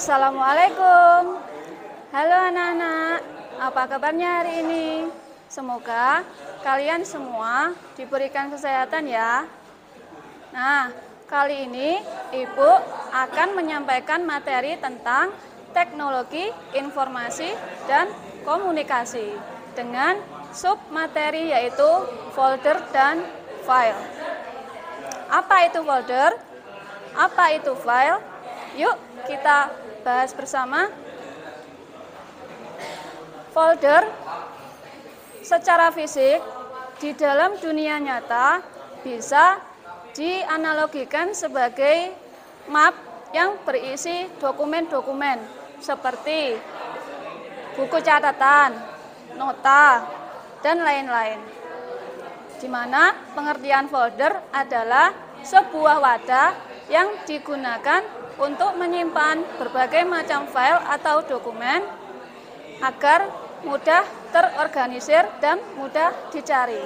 Assalamualaikum. Halo anak-anak, apa kabarnya hari ini? Semoga kalian semua diberikan kesehatan ya. Nah, kali ini Ibu akan menyampaikan materi tentang teknologi informasi dan komunikasi dengan submateri yaitu folder dan file. Apa itu folder? Apa itu file? Yuk kita bahas bersama. Folder secara fisik di dalam dunia nyata bisa dianalogikan sebagai map yang berisi dokumen-dokumen seperti buku catatan, nota, dan lain-lain. Di mana pengertian folder adalah sebuah wadah yang digunakan untuk menyimpan berbagai macam file atau dokumen agar mudah terorganisir dan mudah dicari.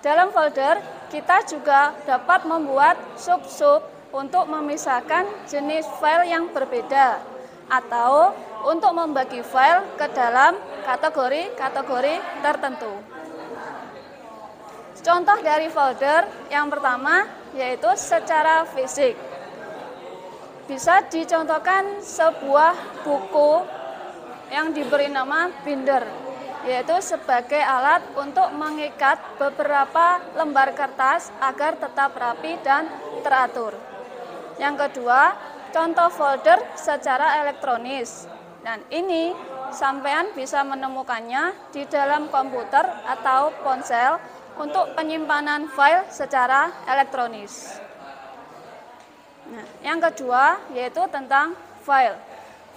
Dalam folder, kita juga dapat membuat sub-sub untuk memisahkan jenis file yang berbeda atau untuk membagi file ke dalam kategori-kategori tertentu. Contoh dari folder yang pertama yaitu secara fisik. Bisa dicontohkan sebuah buku yang diberi nama binder, yaitu sebagai alat untuk mengikat beberapa lembar kertas agar tetap rapi dan teratur. Yang kedua, contoh folder secara elektronis. Dan ini sampean bisa menemukannya di dalam komputer atau ponsel untuk penyimpanan file secara elektronis. Nah, yang kedua yaitu tentang file.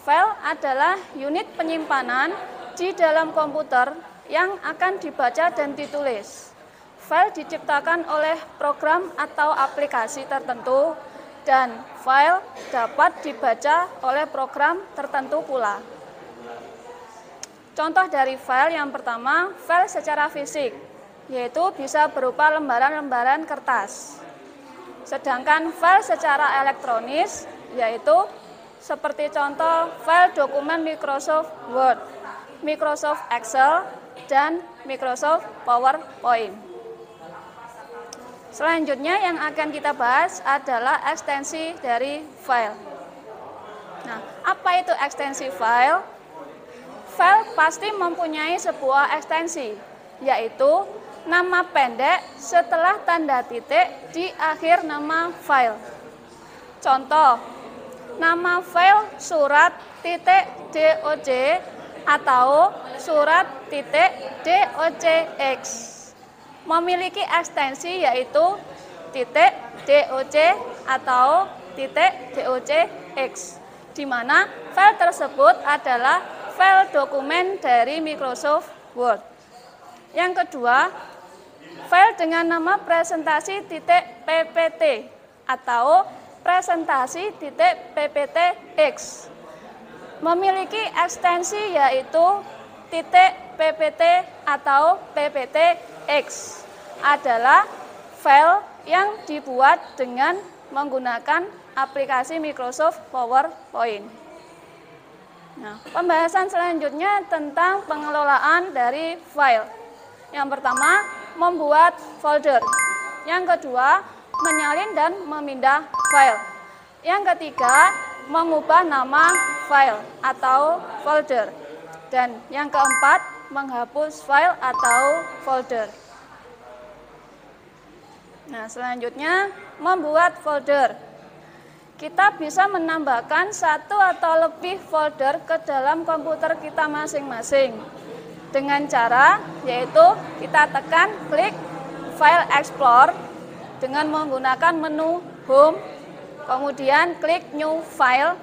File adalah unit penyimpanan di dalam komputer yang akan dibaca dan ditulis. File diciptakan oleh program atau aplikasi tertentu dan file dapat dibaca oleh program tertentu pula. Contoh dari file yang pertama, file secara fisik, yaitu bisa berupa lembaran-lembaran kertas. Sedangkan file secara elektronis yaitu seperti contoh file dokumen Microsoft Word, Microsoft Excel, dan Microsoft PowerPoint. Selanjutnya yang akan kita bahas adalah ekstensi dari file. Nah, apa itu ekstensi file? File pasti mempunyai sebuah ekstensi, yaitu nama pendek setelah tanda titik di akhir nama file. Contoh, nama file surat.doc atau surat.docx memiliki ekstensi yaitu .doc atau .docx, di mana file tersebut adalah file dokumen dari Microsoft Word. Yang kedua, file dengan nama presentasi.ppt atau presentasi.pptx memiliki ekstensi yaitu .ppt atau pptx adalah file yang dibuat dengan menggunakan aplikasi Microsoft PowerPoint. Nah, pembahasan selanjutnya tentang pengelolaan dari file. Yang pertama, membuat folder. Yang kedua, menyalin dan memindah file. Yang ketiga, mengubah nama file atau folder. Dan yang keempat, menghapus file atau folder. Nah, selanjutnya, membuat folder. Kita bisa menambahkan satu atau lebih folder ke dalam komputer kita masing-masing. Dengan cara yaitu kita tekan klik File Explore dengan menggunakan menu Home, kemudian klik New File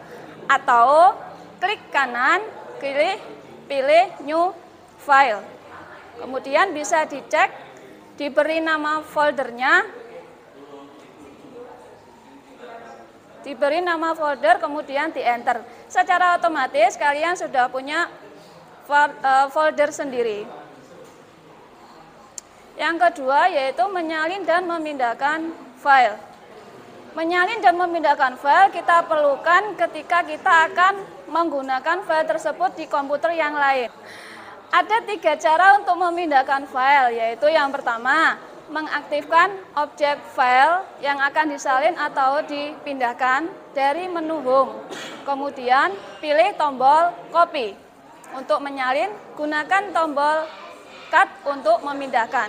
atau klik kanan, pilih New File. Kemudian bisa dicek, diberi nama foldernya, diberi nama folder, kemudian di enter. Secara otomatis kalian sudah punya folder sendiri. Yang kedua yaitu menyalin dan memindahkan file. Menyalin dan memindahkan file kita perlukan ketika kita akan menggunakan file tersebut di komputer yang lain. Ada 3 cara untuk memindahkan file, yaitu yang pertama, mengaktifkan objek file yang akan disalin atau dipindahkan dari menu Home. Kemudian pilih tombol copy. Untuk menyalin, gunakan tombol cut untuk memindahkan.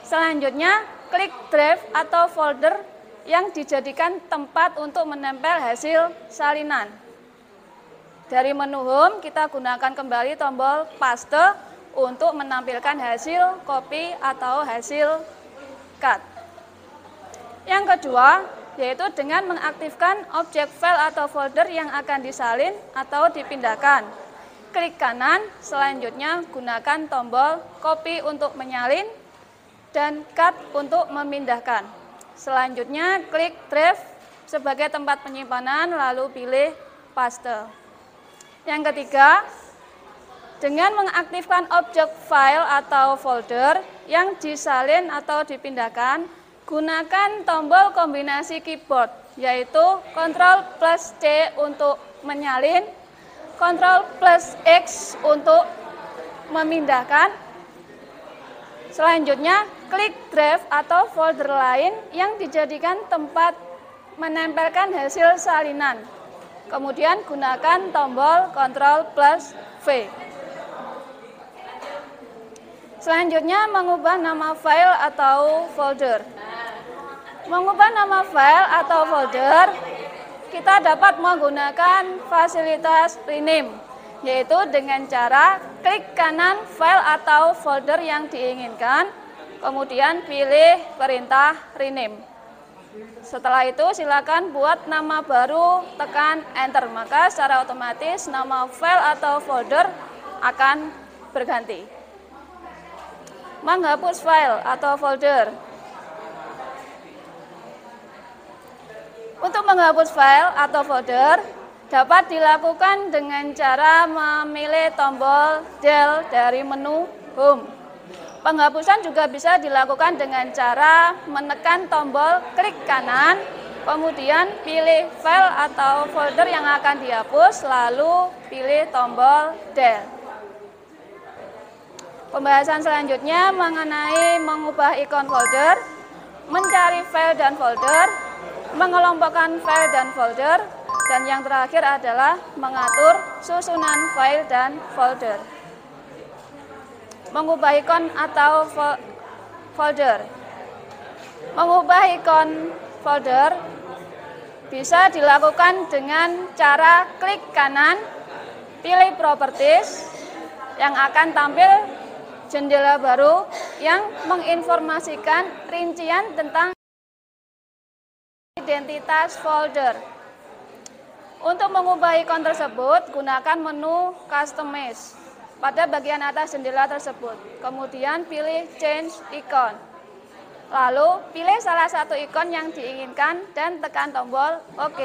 Selanjutnya, klik drive atau folder yang dijadikan tempat untuk menempel hasil salinan. Dari menu Home, kita gunakan kembali tombol paste untuk menampilkan hasil copy atau hasil cut. Yang kedua, yaitu dengan mengaktifkan objek file atau folder yang akan disalin atau dipindahkan. Klik kanan, selanjutnya gunakan tombol copy untuk menyalin dan cut untuk memindahkan. Selanjutnya klik drive sebagai tempat penyimpanan, lalu pilih paste. Yang ketiga, dengan mengaktifkan objek file atau folder yang disalin atau dipindahkan, gunakan tombol kombinasi keyboard, yaitu Ctrl+C untuk menyalin, Ctrl+X untuk memindahkan. Selanjutnya, klik drive atau folder lain yang dijadikan tempat menempelkan hasil salinan. Kemudian gunakan tombol Ctrl+V. Selanjutnya, mengubah nama file atau folder. Mengubah nama file atau folder, kita dapat menggunakan fasilitas rename, yaitu dengan cara klik kanan file atau folder yang diinginkan, kemudian pilih perintah rename. Setelah itu silakan buat nama baru, tekan enter, maka secara otomatis nama file atau folder akan berganti. Menghapus file atau folder. Untuk menghapus file atau folder dapat dilakukan dengan cara memilih tombol Del dari menu Home. Penghapusan juga bisa dilakukan dengan cara menekan tombol klik kanan, kemudian pilih file atau folder yang akan dihapus, lalu pilih tombol Del. Pembahasan selanjutnya mengenai mengubah ikon folder, mencari file dan folder, mengelompokkan file dan folder, dan yang terakhir adalah mengatur susunan file dan folder. Mengubah ikon atau folder. Mengubah ikon folder bisa dilakukan dengan cara klik kanan, pilih properties, yang akan tampil jendela baru yang menginformasikan rincian tentang identitas folder. Untuk mengubah ikon tersebut, gunakan menu Customize pada bagian atas jendela tersebut. Kemudian pilih Change Icon. Lalu pilih salah satu ikon yang diinginkan dan tekan tombol OK.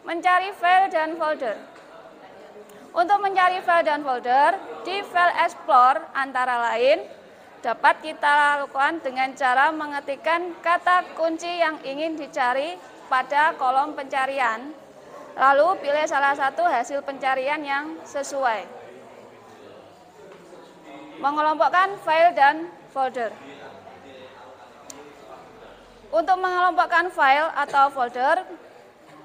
Mencari file dan folder. Untuk mencari file dan folder, di File Explorer antara lain dapat kita lakukan dengan cara mengetikkan kata kunci yang ingin dicari pada kolom pencarian, lalu pilih salah satu hasil pencarian yang sesuai. Mengelompokkan file dan folder. Untuk mengelompokkan file atau folder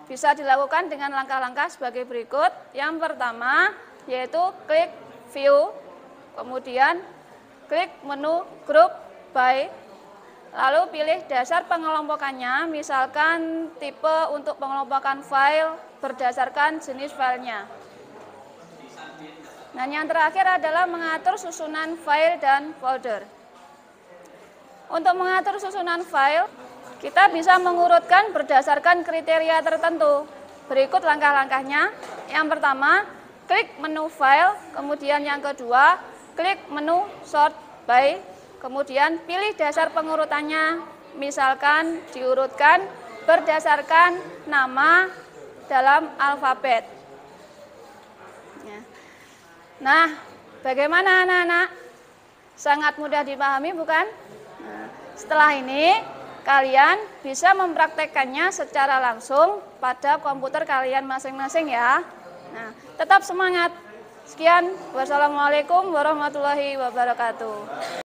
bisa dilakukan dengan langkah-langkah sebagai berikut. Yang pertama yaitu klik View, kemudian klik menu Group By, lalu pilih dasar pengelompokannya, misalkan tipe untuk pengelompokan file berdasarkan jenis filenya. Nah, yang terakhir adalah mengatur susunan file dan folder. Untuk mengatur susunan file, kita bisa mengurutkan berdasarkan kriteria tertentu. Berikut langkah-langkahnya. Yang pertama, klik menu file, kemudian yang kedua, klik menu sort by, kemudian pilih dasar pengurutannya, misalkan diurutkan berdasarkan nama dalam alfabet. Nah, bagaimana anak-anak? Sangat mudah dipahami bukan? Nah, setelah ini kalian bisa mempraktekkannya secara langsung pada komputer kalian masing-masing ya. Nah, tetap semangat. Sekian, wassalamualaikum warahmatullahi wabarakatuh.